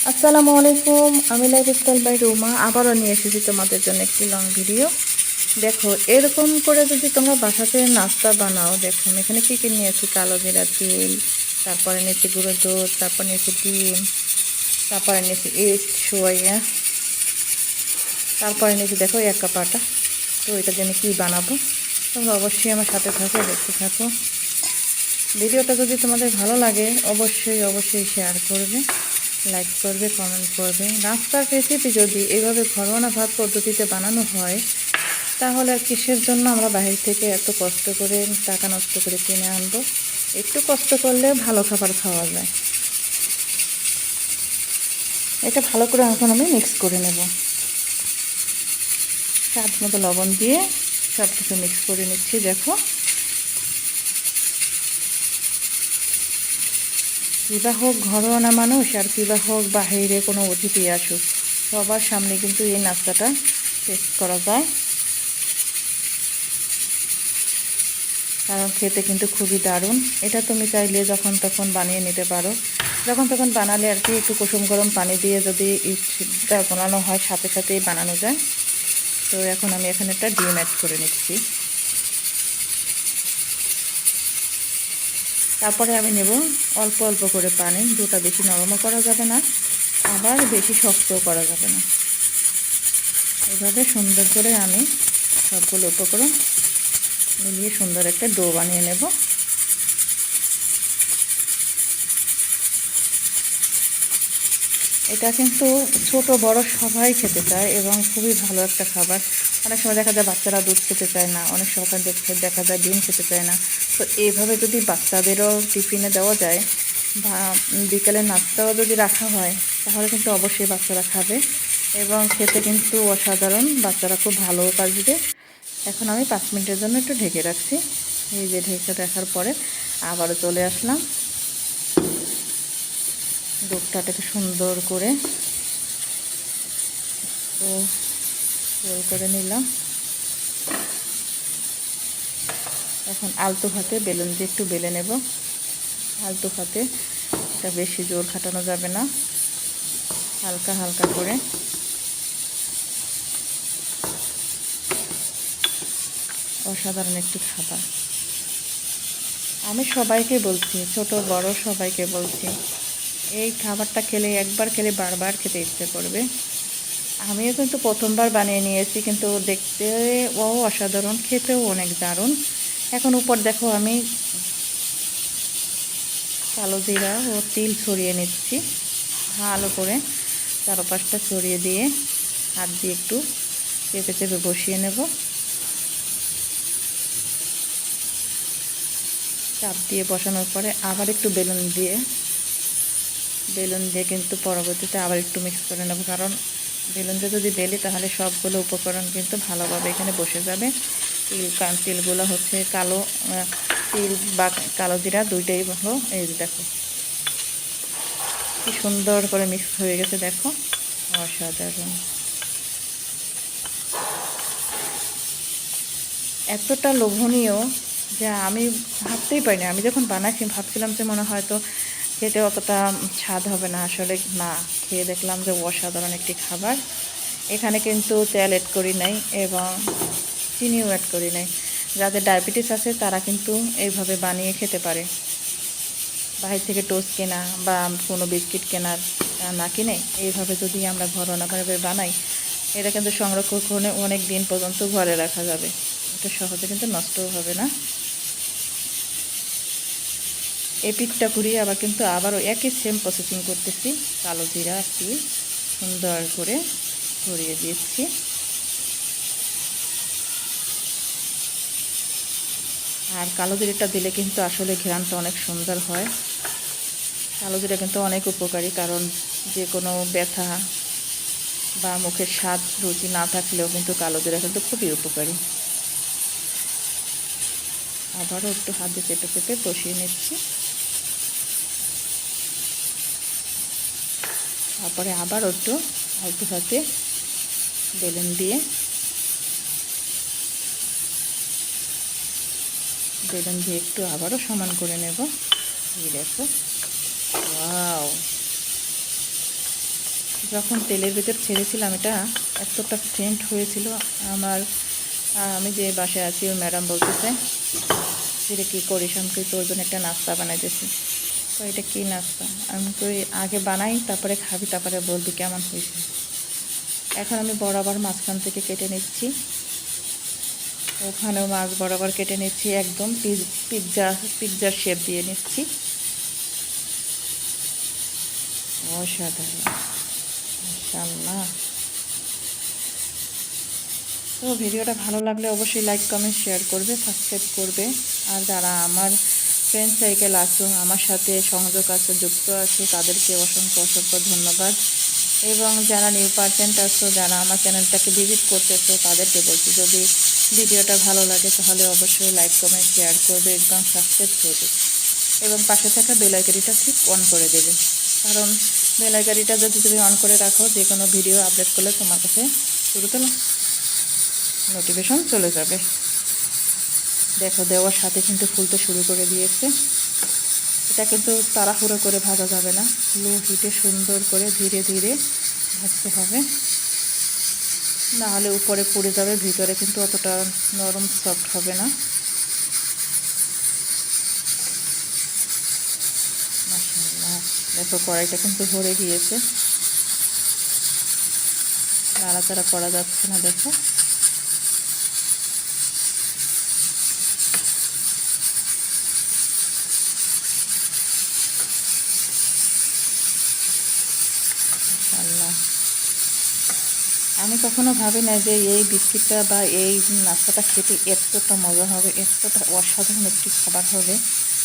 আসসালামু আলাইকুম, আমি লাইফস্টাইল বাই রুমা আবারও নিয়ে এসেছি তোমাদের জন্য একটি লং ভিডিও। দেখো, এরকম করে যদি তোমরা বাসাতে নাস্তা বানাও, দেখো আমি এখানে কী কী নিয়েছি: কালো জিরা, তেল, তারপরে নিয়েছি গুঁড়ো দুধ, তারপর নিয়েছি ডিম, তারপরে নিয়েছি ইস্ট সোয়া, তারপরে নিয়েছি দেখো 1 কাপ আটা। তো এটার জন্য কী বানাবো তোমরা অবশ্যই আমার সাথে থাকো, দেখতে থাকো। ভিডিওটা যদি তোমাদের ভালো লাগে অবশ্যই শেয়ার করবে, লাইক করবে, কমেন্ট করবে। নাস্তার রেসিপি যদি এইভাবে ঘরোয়া ভাত পদ্ধতিতে বানানো হয়, তাহলে আর কিসের জন্য আমরা বাইরে থেকে এত কষ্ট করে টাকা নষ্ট করে কিনে আনবো? একটু কষ্ট করলে ভালো খাবার খাওয়া যায়। এটা ভালো করে এখন আমি মিক্স করে নেব। স্বাদ মতো লবণ দিয়ে সব কিছু মিক্স করে নিচ্ছি। দেখো, কিবা হোক ঘরোয়া মানুষ আর কিবা হোক বাহিরে কোনো অতিথি আসুক, সবার সামনে কিন্তু এই নাস্তাটা টেস্ট করা যায়, কারণ খেতে কিন্তু খুবই দারুণ। এটা তুমি চাইলে যখন তখন বানিয়ে নিতে পারো। যখন তখন বানালে আর কি একটু কুসুম গরম পানি দিয়ে যদি ইস্টটা বানানো হয়, সাথে সাথেই বানানো যায়। তো এখন আমি এখানে একটা ডিম অ্যাড করে নিচ্ছি। তারপরে আমি নেব অল্প অল্প করে পানি। দুটা বেশি নরমও করা যাবে না, আবার বেশি শক্তও করা যাবে না। এভাবে সুন্দর করে আমি সবগুলো উপকরণ মিলিয়ে সুন্দর একটা ডো বানিয়ে নেব। এটা কিন্তু ছোট বড় সবাই খেতে চায় এবং খুবই ভালো একটা খাবার। অনেক সময় দেখা যায় বাচ্চারা দুধ খেতে চায় না, অনেক সময় দেখা যায় ডিম খেতে চায় না। তো এইভাবে যদি বাচ্চাদেরও টিফিনে দেওয়া যায় বা বিকেলে নাস্তাও যদি রাখা হয়, তাহলে কিন্তু অবশ্যই বাচ্চারা খাবে এবং খেতে কিন্তু অসাধারণ। বাচ্চারা খুব ভালোও পারবে। এখন আমি 5 মিনিটের জন্য একটু ঢেকে রাখছি। এই যে ঢেকে রাখার পরে আবারও চলে আসলাম। ডোটাটাকে সুন্দর করে রোল করে নিলাম। এখন আলতো হাতে বেলুন দিয়ে একটু বেলে নেব। আলতো হাতে, এটা বেশি জোর খাটানো যাবে না, হালকা হালকা করে। অসাধারণ একটি খাবার। আমি সবাইকে বলছি, ছোট বড় সবাইকে বলছি, এই খাবারটা খেলে একবার খেলে বারবার খেতে ইচ্ছে করবে। আমিও কিন্তু প্রথমবার বানিয়ে নিয়েছি, কিন্তু দেখতে অসাধারণ, খেতেও অনেক দারুণ। এখন উপর দেখো আমি কালো জিরা ও তিল ছড়িয়ে নিচ্ছি ভালো করে। চারপাশটা ছড়িয়ে দিয়ে হাত দিয়ে একটু চেপে চেপে বসিয়ে নেব। চাপ দিয়ে বসানোর পরে আবার একটু বেলুন দিয়ে কিন্তু পরবর্তীতে আবার একটু মিক্স করে নেব, কারণ বেলুন দিয়ে যদি বেলি তাহলে সবগুলো উপকরণ কিন্তু ভালোভাবে এখানে বসে যাবে। তিলগুলো হচ্ছে কালো তিল বা কালো জিরা দুইটাই ভালো। এই যে দেখো কি সুন্দর করে মিক্স হয়ে গেছে, দেখো অসাধারণ। এতটা লোভনীয় যা আমি ভাবতেই পারিনি। আমি যখন বানাইছি ভাবছিলাম যে মনে হয়তো খেতে অতটা স্বাদ হবে না, আসলে না, খেয়ে দেখলাম যে অসাধারণ একটি খাবার। এখানে কিন্তু তেল অ্যাড করি নাই এবং চিনিও অ্যাড করি নাই। যাদের ডায়াবেটিস আছে তারা কিন্তু এইভাবে বানিয়ে খেতে পারে। বাইরে থেকে টোস্ট কেনা বা কোনো বিস্কিট কেনার না কিনে এইভাবে যদি আমরা ঘরোয়াভাবে বানাই, এটা কিন্তু সংরক্ষণ করে অনেক দিন পর্যন্ত ঘরে রাখা যাবে। এটা সহজে কিন্তু নষ্টও হবে না। এই পিঠটা ঘুরিয়ে আবার কিন্তু আবারও একই সেম প্রসেসিং করতেছি। কালো জিরা তিল সুন্দর করে ছড়িয়ে দিচ্ছি। আর কালো জিরাটা দিলে কিন্তু আসলে ঘ্রাণটা অনেক সুন্দর হয়। কালো জিরা কিন্তু অনেক উপকারী, কারণ যে কোনো ব্যথা বা মুখের স্বাদ রুচি না থাকলেও কিন্তু কালো জিরা কিন্তু খুবই উপকারী। আবারও একটু হাত দিয়ে চেপে চেপে বসিয়ে নিচ্ছি। তারপরে আবার একটু অল্প হাতে বেলুন দিয়ে একটু আবারও সমান করে নেব। এই দেখো, ওয়াও, যখন তেলের ভিতর ছেড়েছিলাম এটা এতটা সেন্ট হয়েছিল। আমি যে বাসায় আছি ওই ম্যাডাম বলতেছে যে কী করিস, আমি তুই তোর জন্য একটা নাস্তা বানাইতেছি। তো এটা কী নাস্তা, আমি তুই আগে বানাই তারপরে খাবি তারপরে বলবি কেমন হয়েছে। এখন আমি বরাবর মাঝখান থেকে কেটে নিচ্ছি, ওখানেও মাছ বরাবর কেটে নিচ্ছি, একদম পিৎজার শেপ দিয়ে নিচ্ছি। অসাধারণ, মাশাআল্লাহ। তো ভিডিওটা ভালো লাগলে অবশ্যই লাইক কমেন্ট শেয়ার করবে, সাবস্ক্রাইব করবে। আর যারা আমার ফ্রেন্ড সাইকেল আছো, আমার সাথে সংযোগ আছে, যুক্ত আছে, তাদেরকে অসংখ্য অসংখ্য ধন্যবাদ। এবং যারা নিউ পার্সেন্ট আছো, যারা আমার চ্যানেলটাকে ভিজিট করতেছো, তাদেরকে বলছি যদি ভিডিওটা ভালো লাগে তাহলে অবশ্যই লাইক কমেন্ট শেয়ার করবে এবং সাবস্ক্রাইব করবে। এবং পাশে থাকা বেল আইকনটা ঠিক অন করে দেবে, কারণ বেল আইকনটা যদি তুমি অন করে রাখো, যে কোনো ভিডিও আপলোড করলে তোমার কাছে শুরুতে নোটিফিকেশন চলে যাবে। দেখো দেওয়ার সাথে কিন্তু ফুলতে শুরু করে দিয়েছে। এটা কিন্তু তাড়াহুড়ো করে ভাজা যাবে না, লো হিটে সুন্দর করে ধীরে ধীরে ভাজতে হবে, না হলে উপরে পুড়ে যাবে, ভিতরে কিন্তু অতটা নরম সফট হবে না। মাশাআল্লাহ, দেখো কড়াইটা কিন্তু ভরে গিয়েছে, নাড়াচাড়া করা যাচ্ছে না। দেখো মাশাআল্লাহ, আমি কখনো ভাবি না যে এই বিস্কিটটা বা এই নাস্তাটা খেতে এতটা মজা হবে, এতটা অসাধারণ একটি খাবার হবে,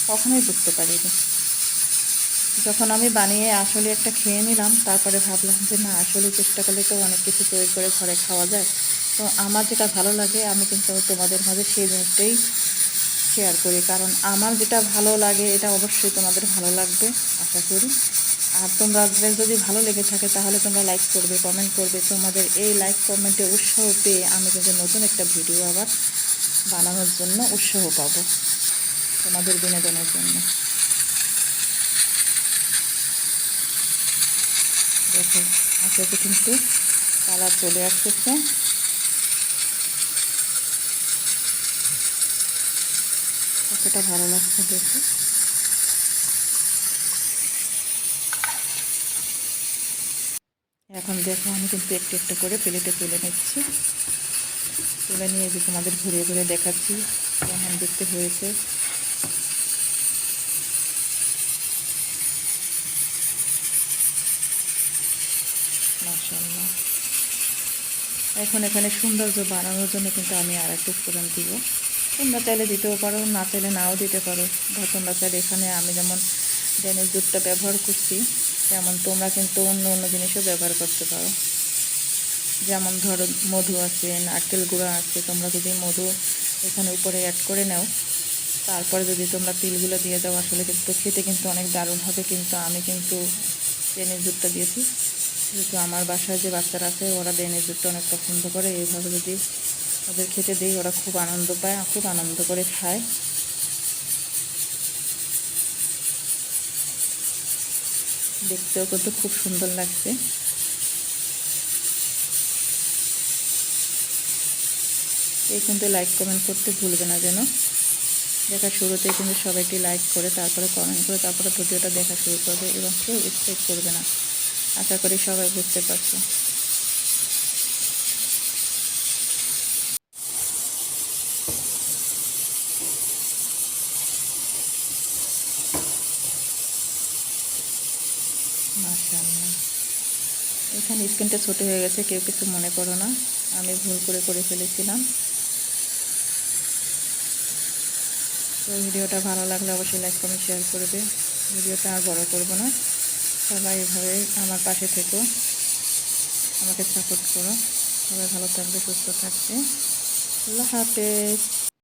কখনোই বুঝতে পারিনি। যখন আমি বানিয়ে আসলে একটা খেয়ে নিলাম, তারপরে ভাবলাম যে না, আসলে চেষ্টা করলে তো অনেক কিছু তৈরি করে ঘরে খাওয়া যায়। তো আমার যেটা ভালো লাগে আমি কিন্তু তোমাদের মাঝে সেই জিনিসটাই শেয়ার করি, কারণ আমার যেটা ভালো লাগে এটা অবশ্যই তোমাদের ভালো লাগবে আশা করি। আর তোমাদের যদি ভালো লেগে থাকে তাহলে তোমরা লাইক করবে, কমেন্ট করবে। তোমাদের এই লাইক কমেন্টে উৎসাহ পেয়ে আমি কিন্তু নতুন একটা ভিডিও আবার বানানোর জন্য উৎসাহ পাবো, তোমাদের বিনোদনের জন্য। দেখো আস্তে আস্তে কিন্তু কালার চলে আসতেছে, কতটা ভালো লাগছে দেখো। এখন দেখো আমি কিন্তু একটু একটু করে প্লেটে তুলে নিচ্ছি, তুলে নিয়ে যে তোমাদের ঘুরে ঘুরে দেখাচ্ছি কেমন দেখতে হয়েছে। মাশাআল্লাহ, এখন এখানে সৌন্দর্য বাড়ানোর জন্য কিন্তু আমি আর একটু ফোড়ন দিব। তোমরা চাইলে দিতেও পারো, না চাইলে নাও দিতে পারো। বা তোমরা চাইলে এখানে আমি যেমন ডেনিশ দুধটা ব্যবহার করছি, তেমন তোমরা কিন্তু অন্য অন্য জিনিসও ব্যবহার করতে পারো। যেমন ধরো মধু আছে, নারকেল গুঁড়া আছে, তোমরা যদি মধু এখানে উপরে অ্যাড করে নাও, তারপরে যদি তোমরা তিলগুলো দিয়ে দাও, আসলে কিন্তু খেতে কিন্তু অনেক দারুণ হবে। কিন্তু আমি কিন্তু ডেনিশ দুধটা দিয়েছি, যেহেতু আমার বাসায় যে বাচ্চারা আছে ওরা ডেনিশ দুধটা অনেক পছন্দ করে। এইভাবে যদি ওদের খেতে দিই, ওরা খুব আনন্দ পায়, খুব আনন্দ করে খায়। দেখতেও কিন্তু খুব সুন্দর লাগছে। এই কিন্তু লাইক কমেন্ট করতে ভুলবে না যেন। দেখা শুরুতেই কিন্তু সবাইকে লাইক করে তারপরে কমেন্ট করে তারপরে ভিডিওটা দেখা শুরু করবে, এবং কেউ স্কিপ করবে না। আশা করি সবাই বুঝতে পারছো। মাশাআল্লাহ, এখানে স্ক্রিনটা ছোটো হয়ে গেছে, কেউ কিছু মনে করো না, আমি ভুল করে ফেলেছিলাম। তো ভিডিওটা ভালো লাগলে অবশ্যই লাইক কমেন্ট শেয়ার করবে। ভিডিওটা আর বড় করব না, সবাই এভাবে আমার পাশে থেকো, আমাকে সাপোর্ট করো। সবাই ভালো থাকবে, সুস্থ থাকবে। আল্লাহ হাফেজ।